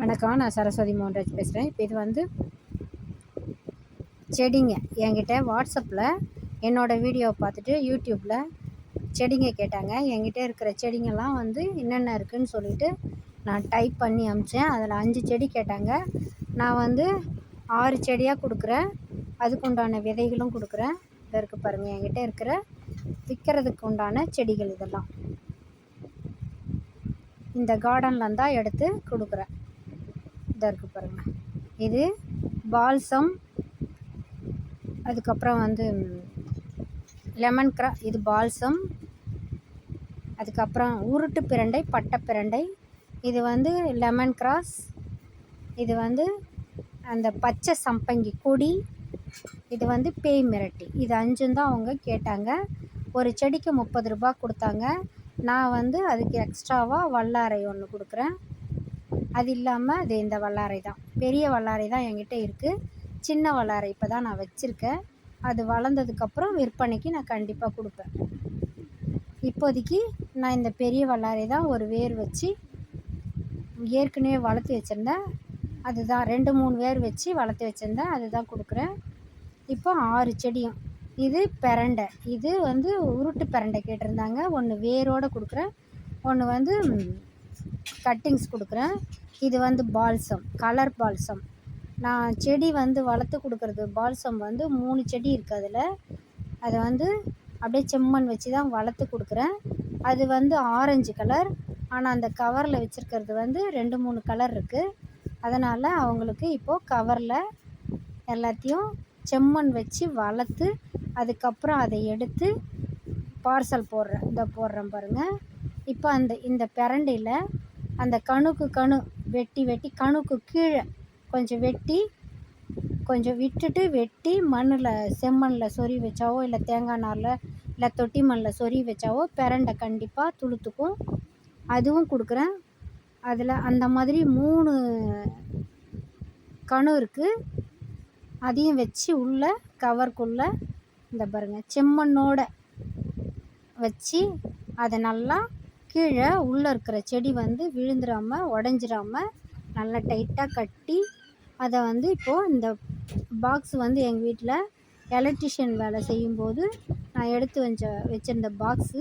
வணக்கம். நான் சரஸ்வதி மோகன்ராஜ் பேசுகிறேன். இப்போ இது வந்து செடிங்க. என்கிட்ட வாட்ஸ்அப்பில் என்னோடய வீடியோவை பார்த்துட்டு யூடியூப்பில் செடிங்க கேட்டாங்க. என்கிட்ட இருக்கிற செடிங்கெல்லாம் வந்து என்னென்ன இருக்குதுன்னு சொல்லிவிட்டு நான் டைப் பண்ணி அனுப்பிச்சேன். அதில் 5 செடி கேட்டாங்க. நான் வந்து 6 செடியாக கொடுக்குறேன். அதுக்கு உண்டான விதைகளும் கொடுக்குறேன். இதை இருக்குது பாருங்கள், என்கிட்ட இருக்கிற விற்கிறதுக்கு உண்டான செடிகள் இதெல்லாம். இந்த கார்டனில் தான் எடுத்து கொடுக்குறேன். இதாக இருக்குது பாருங்கள், இது பால்சம். அதுக்கப்புறம் வந்து லெமன் இது பால்சம். அதுக்கப்புறம் உருட்டு பிரண்டை, பட்டை பிரண்டை. இது வந்து லெமன் கிராஸ். இது வந்து அந்த பச்சை சம்பங்கி கொடி. இது வந்து பேய் மிரட்டி. இது 5 தான் அவங்க கேட்டாங்க. ஒரு செடிக்கு 30 ரூபா கொடுத்தாங்க. நான் வந்து அதுக்கு எக்ஸ்ட்ராவாக வல்லாரை ஒன்று கொடுக்குறேன். அது இல்லாமல் அது இந்த வல்லாரை தான், பெரிய வல்லாரை தான் என்கிட்ட இருக்குது. சின்ன வல்லாரை இப்போ தான் நான் வச்சுருக்கேன். அது வளர்ந்ததுக்கப்புறம் விற்பனைக்கு நான் கண்டிப்பாக கொடுப்பேன். இப்போதைக்கு நான் இந்த பெரிய வல்லாரை தான் ஒரு வேர் வச்சு ஏற்கனவே வளர்த்து வச்சுருந்தேன். அதுதான் 2-3 வேர் வச்சு வளர்த்து வச்சுருந்தேன். அதுதான் கொடுக்குறேன். இப்போ 6 செடியும். இது பிரண்டை. இது வந்து உருட்டு பிரண்டை கேட்டிருந்தாங்க. ஒன்று வேரோடு கொடுக்குறேன், ஒன்று வந்து கட்டிங்ஸ் கொடுக்குறேன். இது வந்து பால்சம், கலர் பால்சம். நான் செடி வந்து வளர்த்து கொடுக்குறது பால்சம் வந்து 3 செடி இருக்குது. அதில் அதை வந்து அப்படியே செம்மண் வச்சு தான் வளர்த்து கொடுக்குறேன். அது வந்து ஆரஞ்சு கலர். ஆனால் அந்த கவரில் வச்சுருக்கிறது வந்து 2-3 கலர் இருக்குது. அதனால் அவங்களுக்கு இப்போது கவரில் எல்லாத்தையும் செம்மண் வச்சு வளர்த்து அதுக்கப்புறம் அதை எடுத்து பார்சல் போடுறேன். போடுறேன் பாருங்கள். இப்போ இந்த பிரண்டையில் அந்த கணு வெட்டி கணுக்கு கீழே கொஞ்சம் விட்டுட்டு வெட்டி மண்ணில் செம்மண்ணில் சொறி வச்சாவோ, இல்லை தேங்காய் நாரில், இல்லை தொட்டி மண்ணில் சொறி வச்சாவோ பிரண்டை கண்டிப்பாக துளுத்துக்கும். அதுவும் கொடுக்குறேன். அதில் அந்த மாதிரி 3 கணு இருக்குது. அதையும் வச்சு உள்ள கவருக்குள்ளே இந்த பாருங்கள் செம்மண்ணோட வச்சு அதை நல்லா கீழே உள்ளே இருக்கிற செடி வந்து விழுந்துடாமல் உடஞ்சிடாமல் நல்லா டைட்டாக கட்டி அதை வந்து இப்போது இந்த பாக்ஸ் வந்து எங்கள் வீட்டில் எலக்ட்ரிஷியன் வேலை செய்யும்போது நான் எடுத்து வச்சிருந்த பாக்ஸு.